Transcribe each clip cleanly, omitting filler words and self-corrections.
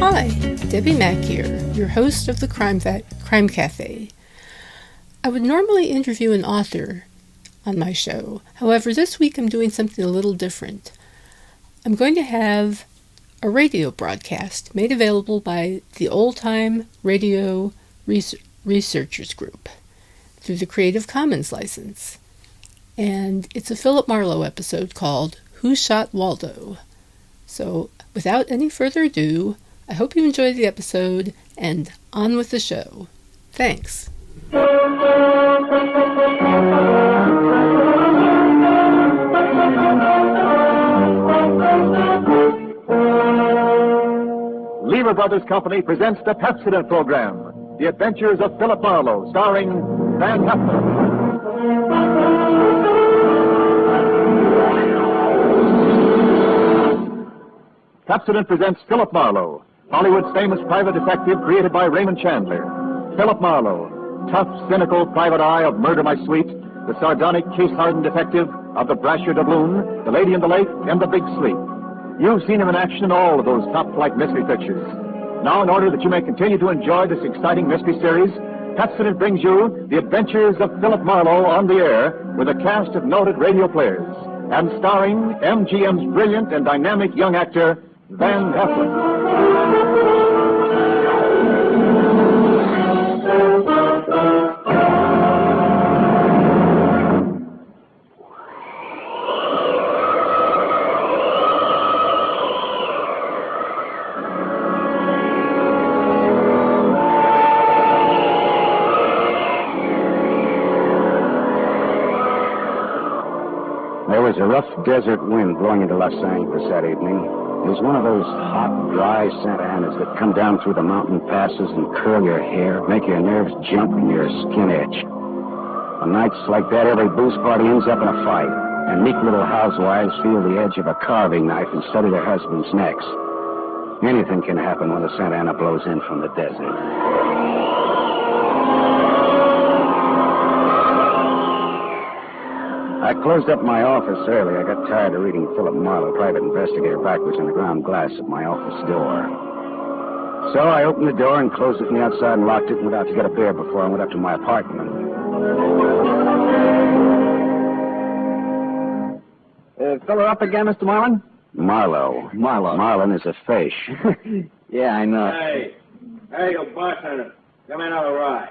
Hi, Debbie Mack here, your host of the Crime Cafe. I would normally interview an author on my show. However, this week I'm doing something a little different. I'm going to have a radio broadcast made available by the Old Time Radio Researchers Group through the Creative Commons license. And it's a Philip Marlowe episode called Who Shot Waldo? So, without any further ado, I hope you enjoy the episode, and on with the show. Thanks. Lever Brothers Company presents the Pepsodent program, The Adventures of Philip Marlowe, starring Van Heflin. Pepsodent presents Philip Marlowe, Hollywood's famous private detective created by Raymond Chandler. Philip Marlowe, tough, cynical private eye of Murder My Sweet, the sardonic, case-hardened detective of The Brasher Doubloon, The Lady in the Lake, and The Big Sleep. You've seen him in action in all of those top-flight mystery pictures. Now, in order that you may continue to enjoy this exciting mystery series, Pepsodent brings you The Adventures of Philip Marlowe on the air with a cast of noted radio players and starring MGM's brilliant and dynamic young actor, Van Heflin. There was a rough desert wind blowing into Los Angeles that evening. It was one of those hot, dry Santa Anas that come down through the mountain passes and curl your hair, make your nerves jump and your skin itch. On nights like that, every booze party ends up in a fight, and meek little housewives feel the edge of a carving knife instead of their husbands' necks. Anything can happen when the Santa Ana blows in from the desert. I closed up my office early. I got tired of reading Philip Marlowe, private investigator, backwards on the ground glass of my office door. So I opened the door and closed it from the outside and locked it and went out to get a beer before I went up to my apartment. Filler up again, Mr. Marlin? Marlowe. Marlin is a fish. Yeah, I know. Hey, you bartender. Come in on the ride.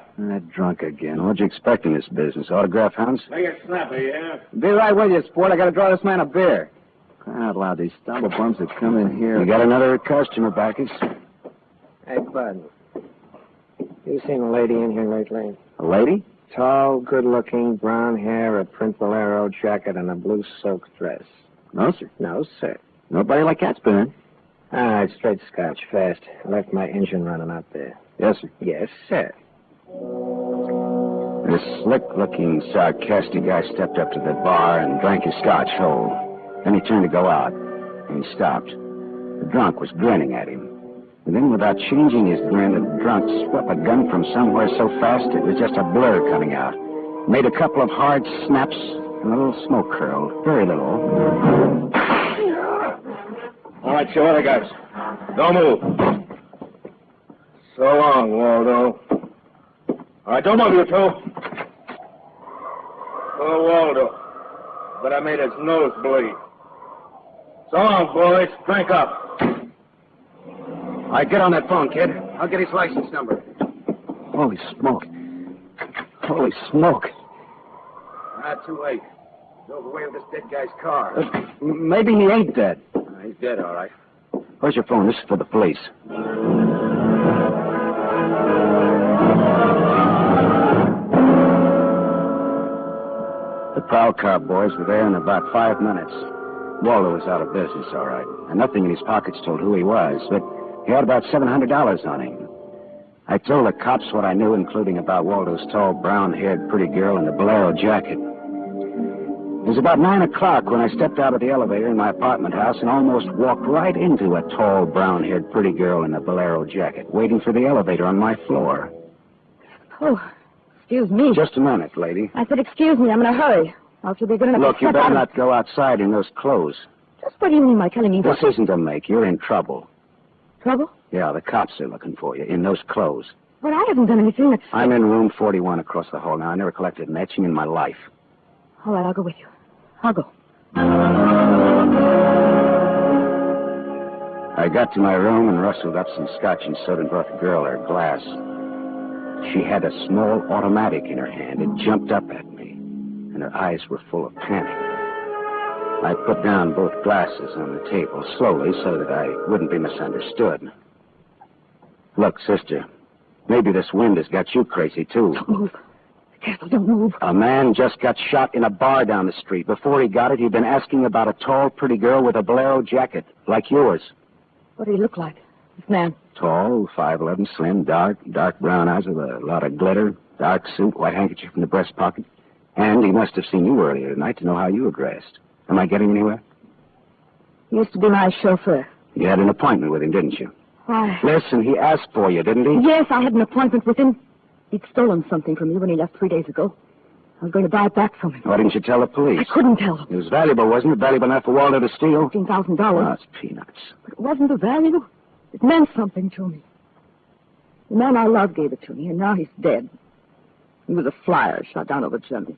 Drunk again. What'd you expect in this business? Autograph hounds? Make it snappy, yeah? Be right with you, sport. I gotta draw this man a beer. Crying out loud, these stumble bums that come in here. You got another customer, Bacchus? Hey, Bud. You seen a lady in here lately? A lady? Tall, good-looking, brown hair, a print bolero jacket, and a blue silk dress. No, sir. No, sir. Nobody like that's been in. All right, straight scotch, fast. I left my engine running out there. Yes, sir. Yes, sir. This slick-looking, sarcastic guy stepped up to the bar and drank his scotch whole. Then he turned to go out, and he stopped. The drunk was grinning at him. And then, without changing his grin, the drunk swept a gun from somewhere so fast it was just a blur coming out. Made a couple of hard snaps, and a little smoke curled. Very little. All right, you other guys. Don't move. So long, Waldo. All right, don't move, you two. Oh, Waldo. But I made his nose bleed. So long, boys. Drink up. All right, get on that phone, kid. I'll get his license number. Holy smoke. Holy smoke. Not too late. Drove away with this dead guy's car. Maybe he ain't dead. He's dead, all right. Where's your phone? This is for the police. The prowl car boys were there in about 5 minutes. Waldo was out of business, all right. And nothing in his pockets told who he was, but he had about $700 on him. I told the cops what I knew, including about Waldo's tall, brown-haired, pretty girl in the bolero jacket. It was about 9 o'clock when I stepped out of the elevator in my apartment house and almost walked right into a tall, brown-haired, pretty girl in a bolero jacket, waiting for the elevator on my floor. Oh, excuse me. Just a minute, lady. I said, excuse me, I'm in a hurry. Else you'll be good enough to Look, you step better out not go outside in those clothes. Just what do you mean by telling me This what? isn't a make. You're in trouble. Trouble? Yeah, the cops are looking for you, in those clothes. But I haven't done anything that's... I'm in room 41 across the hall now. I never collected an etching in my life. All right, I'll go with you. I'll go. I got to my room and rustled up some scotch and soda and brought the girl her glass. She had a small automatic in her hand. It jumped up at me, and her eyes were full of panic. I put down both glasses on the table slowly so that I wouldn't be misunderstood. Look, sister, maybe this wind has got you crazy, too. Don't move. Be careful, don't move. A man just got shot in a bar down the street. Before he got it, he'd been asking about a tall, pretty girl with a bolero jacket, like yours. What did he look like, this man? Tall, 5'11", slim, dark brown eyes with a lot of glitter, dark suit, white handkerchief in the breast pocket. And he must have seen you earlier tonight to know how you were dressed. Am I getting anywhere? He used to be my chauffeur. You had an appointment with him, didn't you? Why? Listen, he asked for you, didn't he? Yes, I had an appointment with him. He'd stolen something from me when he left 3 days ago. I was going to buy it back from him. Why didn't you tell the police? I couldn't tell them. It was valuable, wasn't it? Valuable enough for Waldo to steal? $15,000. Oh, it's peanuts. But it wasn't the value. It meant something to me. The man I loved gave it to me, and now he's dead. He was a flyer shot down over Germany.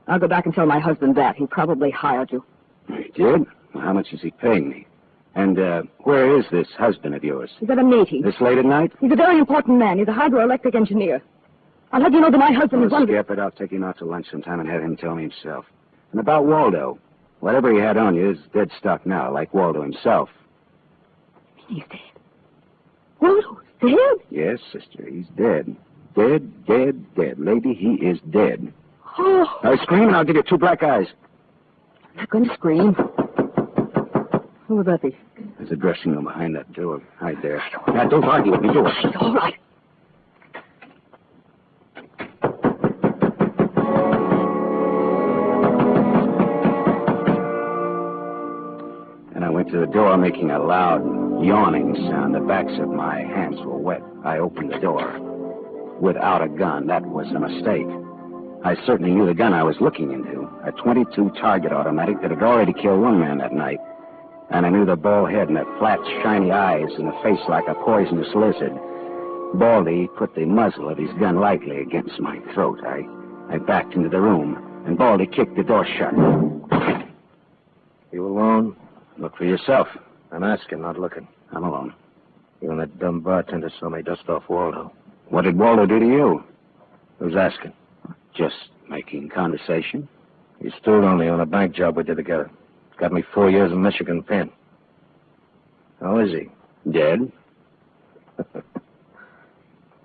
I'll go back and tell my husband that. He probably hired you. He did? Well, how much is he paying me? And where is this husband of yours? He's at a meeting. This late at night? He's a very important man. He's a hydroelectric engineer. I'll let you know that my husband is one of the... Skip it. I'll take him out to lunch sometime and have him tell me himself. And about Waldo. Whatever he had on you is dead stock now, like Waldo himself. He's dead. Waldo's dead? Yes, sister, he's dead. Dead, dead, dead. Lady, he is dead. Oh. Now scream and I'll give you 2 black eyes. I'm not going to scream. Who would that be? There's a dressing room behind that door. Hide there. Now, don't argue with me. Do it. It's all right. And I went to the door, making a loud, yawning sound. The backs of my hands were wet. I opened the door. Without a gun, that was a mistake. I certainly knew the gun I was looking into. A .22 target automatic that had already killed one man that night. And I knew the bald head and the flat, shiny eyes and the face like a poisonous lizard. Baldy put the muzzle of his gun lightly against my throat. I backed into the room, and Baldy kicked the door shut. You alone? Look for yourself. I'm asking, not looking. I'm alone. You and that dumb bartender saw me dust off Waldo. What did Waldo do to you? Who's asking? Just making conversation. He stood on me on a bank job we did together. Got me 4 years in Michigan pen. How is he? Dead?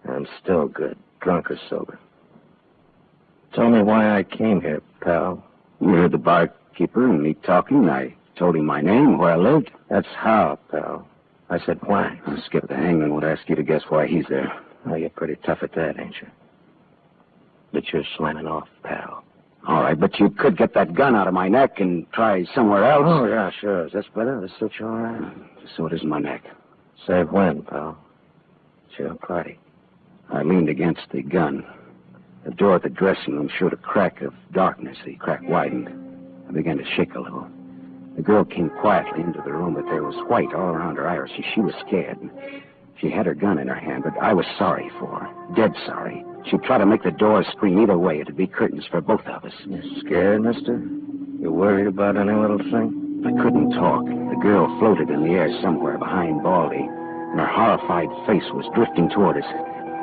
I'm still good, drunk or sober. Tell me why I came here, pal. You heard the barkeeper and me talking. I told him my name, where I lived. That's how, pal. I said why. Skip the hangman would ask you to guess why he's there. Oh, you're pretty tough at that, ain't you? But you're slamming off, pal. All right, but you could get that gun out of my neck and try somewhere else. Oh, yeah, sure. Is this better? This suits you all right? So it is my neck. Save when, pal? Sure, party. I leaned against the gun. The door at the dressing room showed a crack of darkness. The crack widened. I began to shake a little. The girl came quietly into the room, but there was white all around her irises. She was scared. She had her gun in her hand, but I was sorry for her. Dead sorry. She'd try to make the door scream either way. It'd be curtains for both of us. You scared, mister? You worried about any little thing? I couldn't talk. The girl floated in the air somewhere behind Baldy, and her horrified face was drifting toward us.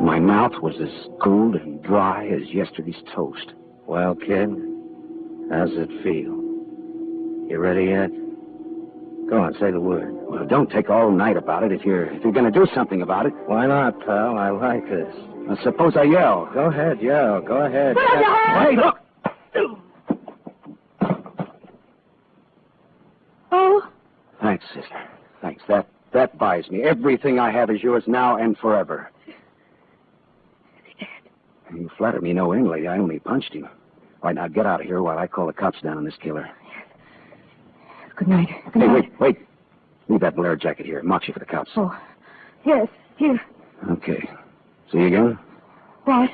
My mouth was as cold and dry as yesterday's toast. Well, kid, how's it feel? You ready yet? Go on, say the word. Well, don't take all night about it if you're going to do something about it. Why not, pal? I like this. Now, suppose I yell. Go ahead, yell. Go ahead. Hey, look! Oh? Thanks, sister. Thanks. That buys me. Everything I have is yours now and forever. You flatter me no end, lady. I only punched him. All right, now get out of here while I call the cops down on this killer. Good night. Good Hey, night. wait. Leave that bolero jacket here. Marks you for the cops. Oh, yes, here. Okay. See you again? What?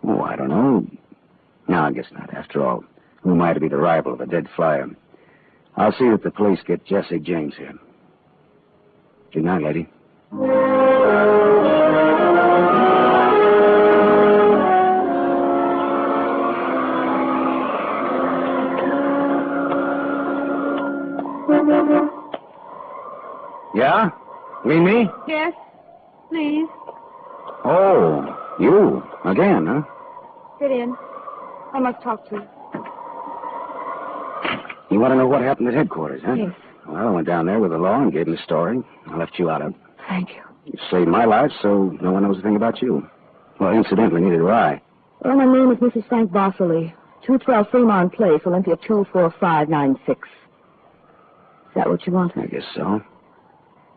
Oh, I don't know. No, I guess not. After all, who am I to be the rival of a dead flyer? I'll see that the police get Jesse James here. Good night, lady. Yeah? Me? Yes, please. Oh, you. Again, huh? Sit in. I must talk to you. You want to know what happened at headquarters, huh? Yes. Well, I went down there with the law and gave them the story. I left you out of it. Thank you. You saved my life, so no one knows a thing about you. Well, incidentally, neither do I. Well, my name is Mrs. Frank Bosley. 212 Fremont Place, Olympia 24596. Is that what you want? I guess so.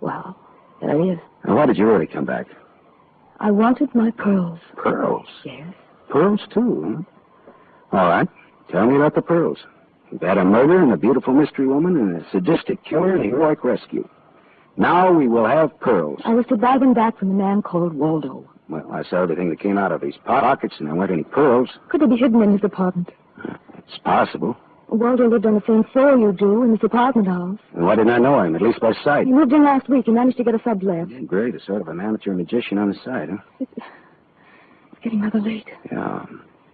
Well, there it is. Now, why did you really come back? I wanted my pearls. Pearls? Yes. Pearls, too, huh? All right. Tell me about the pearls. You've had a murder and a beautiful mystery woman and a sadistic killer and a heroic rescue. Now we will have pearls. I was to buy them back from a man called Waldo. Well, I saw everything that came out of his pockets, and there weren't any pearls. Could they be hidden in his apartment? It's possible. Waldo lived on the same floor you do in this apartment house. And why didn't I know him, at least by sight? He moved in last week. He managed to get a sublet. Great, a sort of an amateur magician on the side, huh? It's getting rather late. Yeah.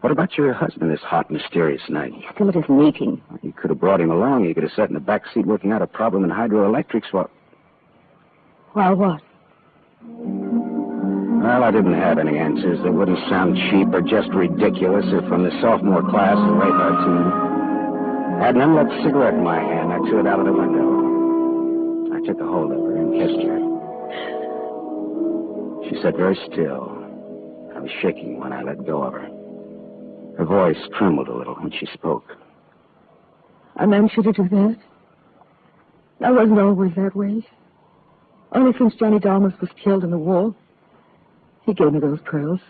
What about your husband this hot, mysterious night? He's still at his meeting. You could have brought him along. You could have sat in the back seat working out a problem in hydroelectrics while... While what? Well, I didn't have any answers that wouldn't sound cheap or just ridiculous if from the sophomore class of radar team. I had an unlit cigarette in my hand. I threw it out of the window. I took a hold of her and kissed her. She sat very still. I was shaking when I let go of her. Her voice trembled a little when she spoke. I meant you to do that. I wasn't always that way. Only since Johnny Dalmas was killed in the war. He gave me those pearls.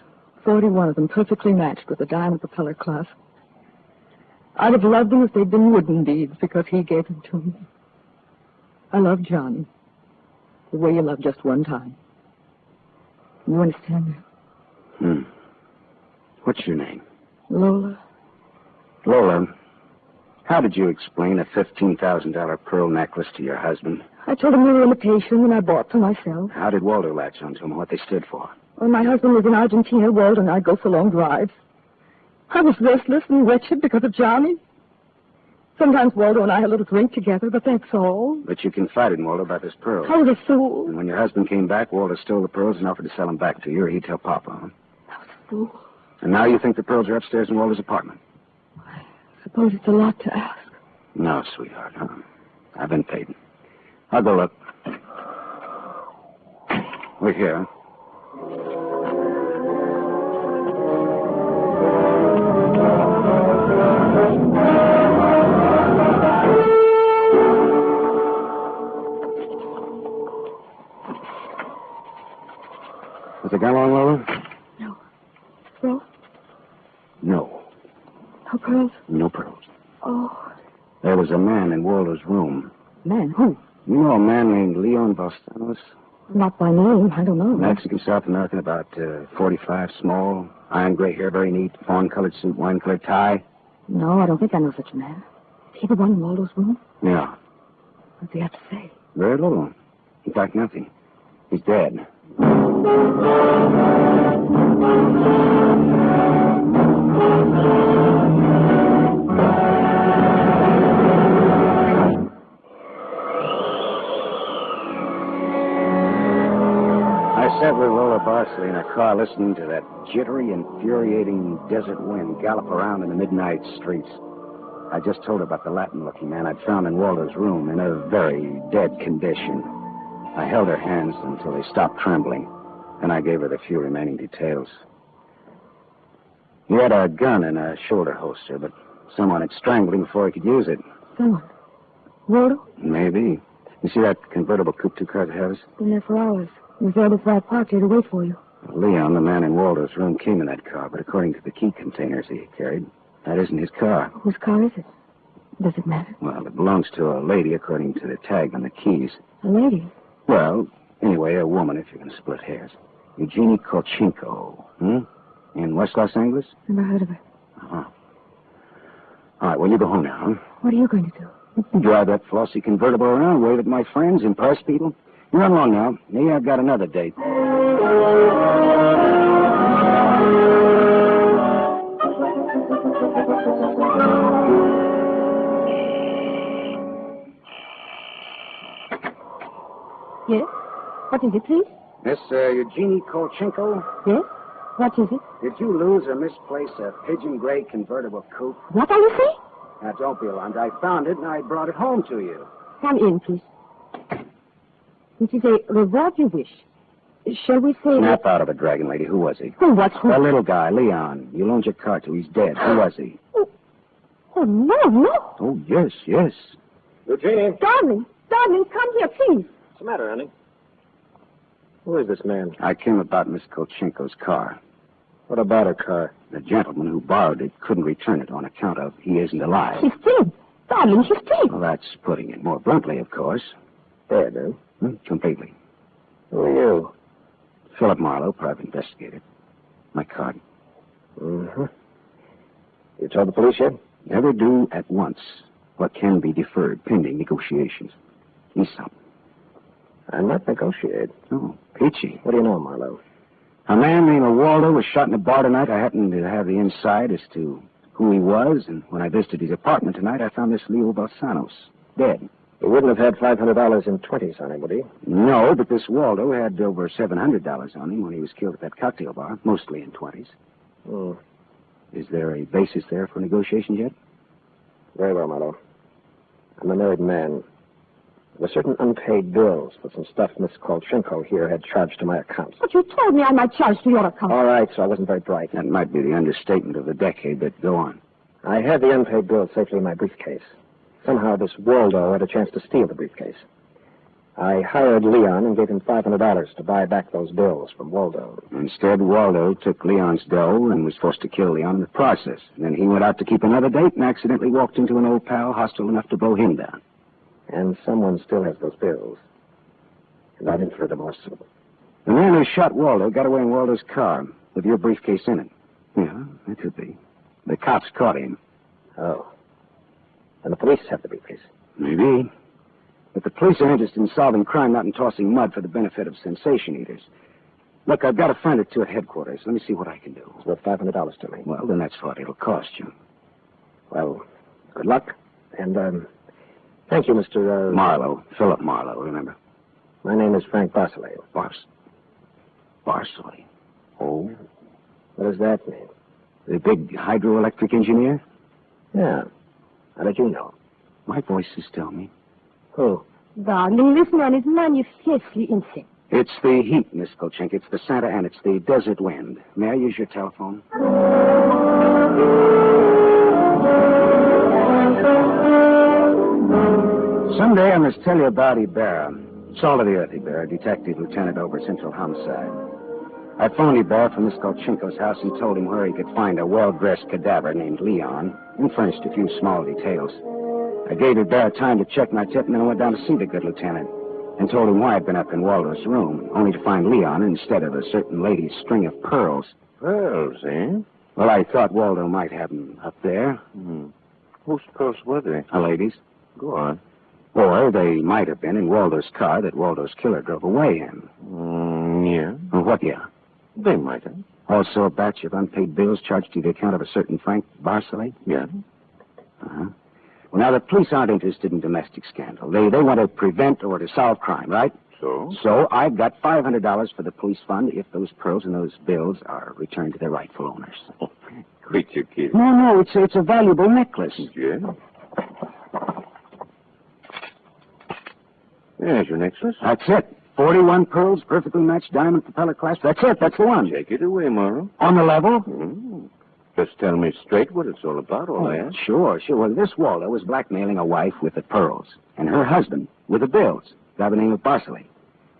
41 of them, perfectly matched with the diamond propeller clasp. I'd have loved them if they'd been wooden beads, because he gave them to me. I love Johnny. The way you love just one time. You understand that? What's your name? Lola. Lola, how did you explain a $15,000 pearl necklace to your husband? I told him they were imitation and I bought for myself. How did Waldo latch onto them, what they stood for? When my husband was in Argentina, Waldo and I go for long drives. I was restless and wretched because of Johnny. Sometimes Waldo and I had a little drink together, but that's all. But you confided in Waldo about this pearl. I was a fool. And when your husband came back, Waldo stole the pearls and offered to sell them back to you, or he'd tell Papa, huh? I was a fool. And now you think the pearls are upstairs in Waldo's apartment? I suppose it's a lot to ask. No, sweetheart, huh? I've been paid. I'll go look. We're here. Was the gun long, Lola? No. So? No. No pearls? No pearls. Oh. There was a man in Waldo's room. Man, who? You know a man named Leon Bostanos? Not by name. I don't know. Mexican, South American, about 45, small, iron gray hair, very neat, fawn-colored suit, wine-colored tie. No, I don't think I know such a man. Is he the one in Waldo's room? Yeah. What does he have to say? Very little. In fact, nothing. He's dead. I sat with Lola Bosley in a car listening to that jittery, infuriating desert wind gallop around in the midnight streets. I just told her about the Latin-looking man I'd found in Waldo's room in a very dead condition. I held her hands until they stopped trembling. Then I gave her the few remaining details. He had a gun in a shoulder holster, but someone had strangled him before he could use it. Someone? Waldo? Maybe. You see that convertible coupe two cars ahead of us? Been there for hours. He was there before I parked here to wait for you. Leon, the man in Waldo's room, came in that car, but according to the key containers he carried, that isn't his car. Whose car is it? Does it matter? Well, it belongs to a lady according to the tag on the keys. A lady? Well, anyway, a woman, if you're going to split hairs. Eugenie Kolchenko, in West Los Angeles? Never heard of her. Uh-huh. All right, well, you go home now, huh? What are you going to do? Drive that flossy convertible around, wave at my friends, impress people. You run along now. Me, I've got another date. Yes? What is it, please? Miss Eugenie Kolchenko, Yes? What is it? did you lose or misplace a pigeon gray convertible coupe? What are you saying? Now, don't be alarmed. I found it and I brought it home to you. Come in, please. It is a reward you wish. Shall we say... Snap out of it, Dragon Lady. Who was he? Who was who? A little guy, Leon. You loaned your car to. He's dead. Who was he? Oh, no, no. Oh, yes, yes. Eugenie. Darling, come here, please. What's the matter, honey? Who is this man? I came about Miss Kolchenko's car. What about her car? The gentleman who borrowed it couldn't return it on account of he isn't alive. He's dead. Darling, he's dead. Well, that's putting it more bluntly, of course. Dead, eh? Completely. Who are you? Philip Marlowe, private investigator. My card. Mm-hmm. You told the police yet? Never do at once what can be deferred pending negotiations. He's something. I'm not negotiating. Oh, peachy. What do you know, Marlowe? A man named Waldo was shot in a bar tonight. I happened to have the inside as to who he was, and when I visited his apartment tonight, I found this Leo Balsanos dead. He wouldn't have had $500 in 20s on him, would he? No, but this Waldo had over $700 on him when he was killed at that cocktail bar, mostly in 20s. Hmm. Is there a basis there for negotiations yet? Very well, Marlowe. I'm a married man. There were certain unpaid bills for some stuff Miss Kolchenko here had charged to my account. But you told me I might charge to your account. All right, so I wasn't very bright. That might be the understatement of the decade, but go on. I had the unpaid bills safely in my briefcase. Somehow this Waldo had a chance to steal the briefcase. I hired Leon and gave him $500 to buy back those bills from Waldo. Instead, Waldo took Leon's dough and was forced to kill Leon in the process. And then he went out to keep another date and accidentally walked into an old pal hostile enough to blow him down. And someone still has those bills. And I'm in for remorse. The man who shot Waldo got away in Waldo's car with your briefcase in it. Yeah, that could be. The cops caught him. Oh. And the police have the briefcase. Maybe. But the police are interested in solving crime, not in tossing mud for the benefit of sensation eaters. Look, I've got a friend or two at headquarters. Let me see what I can do. It's worth $500 to me. Well, then that's what it'll cost you. Well, good luck. And, thank you, Mr. Marlowe. Philip Marlowe, remember? My name is Frank Barcelay. Barcelay. Oh. What does that mean? The big hydroelectric engineer? Yeah. How did you know? My voices tell me. Who? Darling, this man is manifestly insane. It's the heat, Miss Kolchenko. It's the Santa and it's the desert wind. May I use your telephone? Someday I must tell you about Ibarra. Salt of the earth, Ibarra, detective lieutenant over Central Homicide. I phoned Ibarra from Miss Kolchenko's house and told him where he could find a well-dressed cadaver named Leon and furnished a few small details. I gave Ibarra time to check my tip, and then I went down to see the good lieutenant and told him why I'd been up in Waldo's room, only to find Leon instead of a certain lady's string of pearls. Pearls, eh? Well, I thought Waldo might have them up there. Whose pearls were they? A lady's. Go on. Or they might have been in Waldo's car that Waldo's killer drove away in. Yeah. Well, what, yeah? They might have. Also a batch of unpaid bills charged to the account of a certain Frank Barcelay? Yeah. Uh-huh. Well, now, the police aren't interested in domestic scandal. They want to prevent or to solve crime, right? So? So I've got $500 for the police fund if those pearls and those bills are returned to their rightful owners. Quit your kidding. No, it's a valuable necklace. Yeah? There's your necklace. That's it. 41 pearls, perfectly matched diamond propeller clasp. That's it. That's the one. Take it away, Morrow. On the level? Just tell me straight what it's all about, all that. Sure. Well, this Waldo was blackmailing a wife with the pearls, and her husband with the bills, by the name of Barcelay.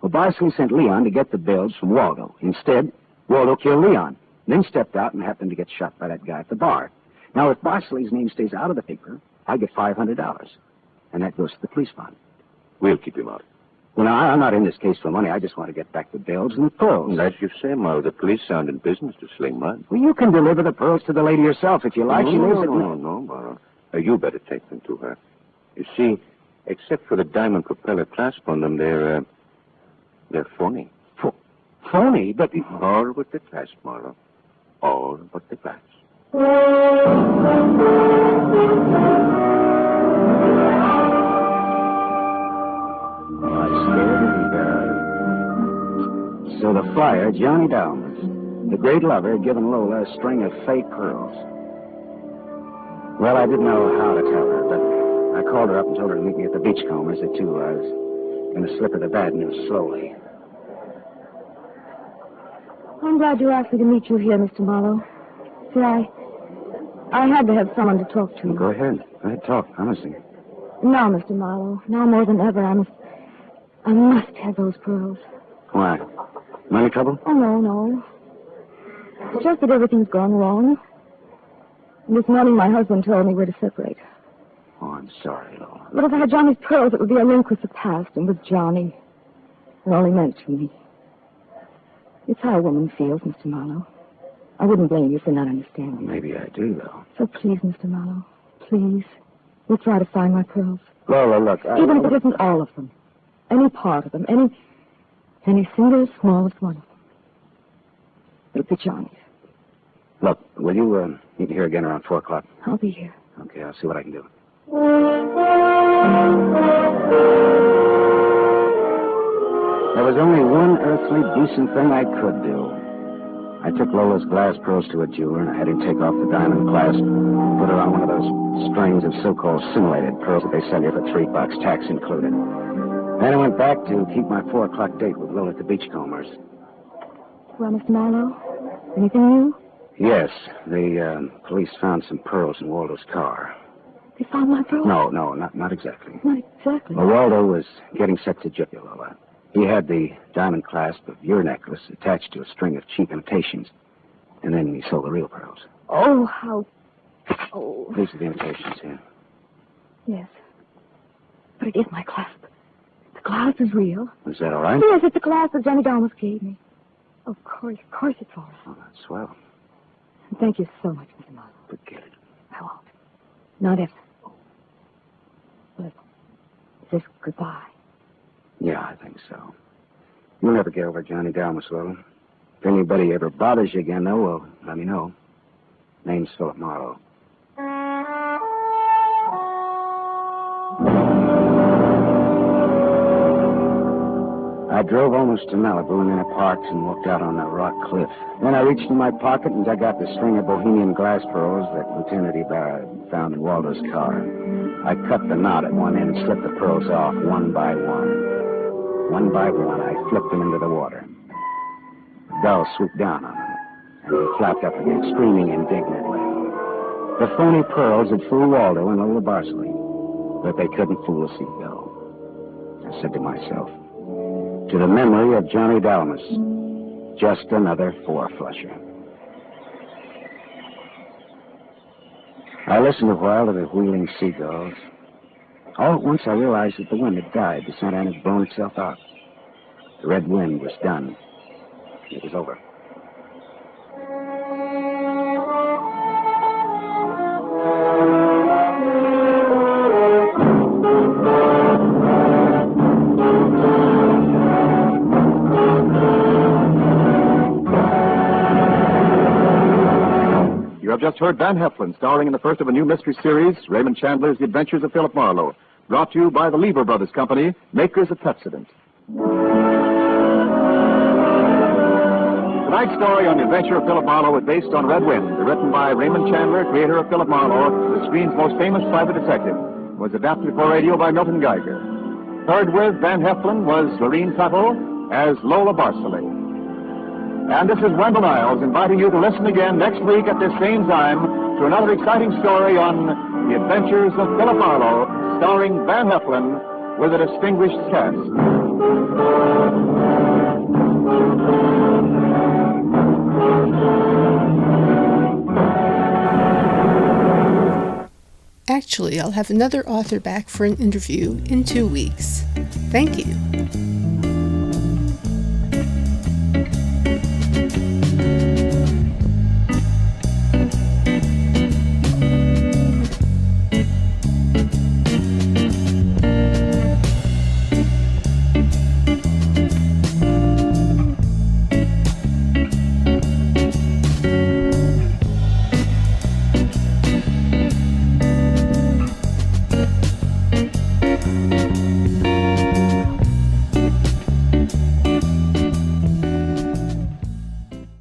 Well, Barcelay sent Leon to get the bills from Waldo. Instead, Waldo killed Leon, then stepped out and happened to get shot by that guy at the bar. Now, if Barcelay's name stays out of the paper, I get $500, and that goes to the police fund. We'll keep him out. Well, now, I'm not in this case for money. I just want to get back the bills and the pearls. As you say, Morrow, the police aren't in business to sling mud. Well, you can deliver the pearls to the lady yourself if you like. She lives at... No, Morrow. You better take them to her. You see, except for the diamond propeller clasp on them, they're They're phony. Phony? But... All but the glass, Marlowe. All but the glass. I stared at him barely. So the flyer, Johnny Dalmas, the great lover, had given Lola a string of fake pearls. Well, I didn't know how to tell her, but I called her up and told her to meet me at the Beachcombers at 2. I was going to slip her the bad news slowly. I'm glad you asked me to meet you here, Mr. Marlowe. See, I had to have someone to talk to. Go ahead. Go ahead, talk. Honestly. Now, Mr. Marlowe, now more than ever, I must have those pearls. Why? Money trouble? Oh, no. It's just that everything's gone wrong. And this morning, my husband told me we're to separate. Oh, I'm sorry, Lola. But if I had Johnny's pearls, it would be a link with the past and with Johnny. It only meant to me. It's how a woman feels, Mr. Marlowe. I wouldn't blame you for not understanding. Maybe I do, though. So please, Mr. Marlowe, please, we'll try to find my pearls. Lola, look, Even if it isn't all of them. Any part of them. Any single smallest one of them. It'll be Johnny's. Look, will you meet here again around 4 o'clock? I'll be here. Okay, I'll see what I can do. There was only one earthly decent thing I could do. I took Lola's glass pearls to a jeweler, and I had him take off the diamond clasp, put her on one of those strings of so-called simulated pearls that they sell you for $3, tax included. Then I went back to keep my 4 o'clock date with Lola at the Beachcombers. Well, Mr. Marlowe, anything new? Yes, the police found some pearls in Waldo's car. They found my pearls? No, not exactly. Not exactly. Well, Waldo was getting set to jail, Lola. He had the diamond clasp of your necklace attached to a string of cheap imitations. And then he sold the real pearls. Oh, how... Oh. These are the imitations here. Yes. But it is my clasp. The clasp is real. Is that all right? Yes, it's the clasp that Johnny Dalmas gave me. Of course it's all right. Oh, that's swell. Thank you so much, Mr. Marlowe. Forget it. I won't. Not ever. Well, is this goodbye? Yeah, I think so. You'll never get over Johnny Dalmas, Lola. If anybody ever bothers you again, though, well, let me know. Name's Philip Marlowe. I drove almost to Malibu and then I parked and walked out on that rock cliff. Then I reached in my pocket and dug out the string of Bohemian glass pearls that Lieutenant Ibarra found in Waldo's car. I cut the knot at one end and slipped the pearls off one by one. One by one, I flipped them into the water. Gull swooped down on them, and they flapped up again, screaming indignantly. The phony pearls had fooled Waldo and Lola Barsley, but they couldn't fool a seagull. I said to myself, to the memory of Johnny Dalmas, just another four-flusher. I listened a while to the wheeling seagulls. All at once I realized that the wind had died. The Santa Ana had blown itself out. The red wind was done. It was over. You have just heard Van Heflin starring in the first of a new mystery series, Raymond Chandler's The Adventures of Philip Marlowe, brought to you by the Lever Brothers Company, makers of Pepsodent. Tonight's story on The Adventure of Philip Marlowe is based on Red Wind, written by Raymond Chandler, creator of Philip Marlowe, the screen's most famous private detective. It was adapted for radio by Milton Geiger. Heard with Van Heflin was Lorene Tuttle as Lola Barsley. And this is Wendell Niles inviting you to listen again next week at this same time to another exciting story on The Adventures of Philip Marlowe, starring Van Heflin with a distinguished cast. Actually, I'll have another author back for an interview in 2 weeks. Thank you.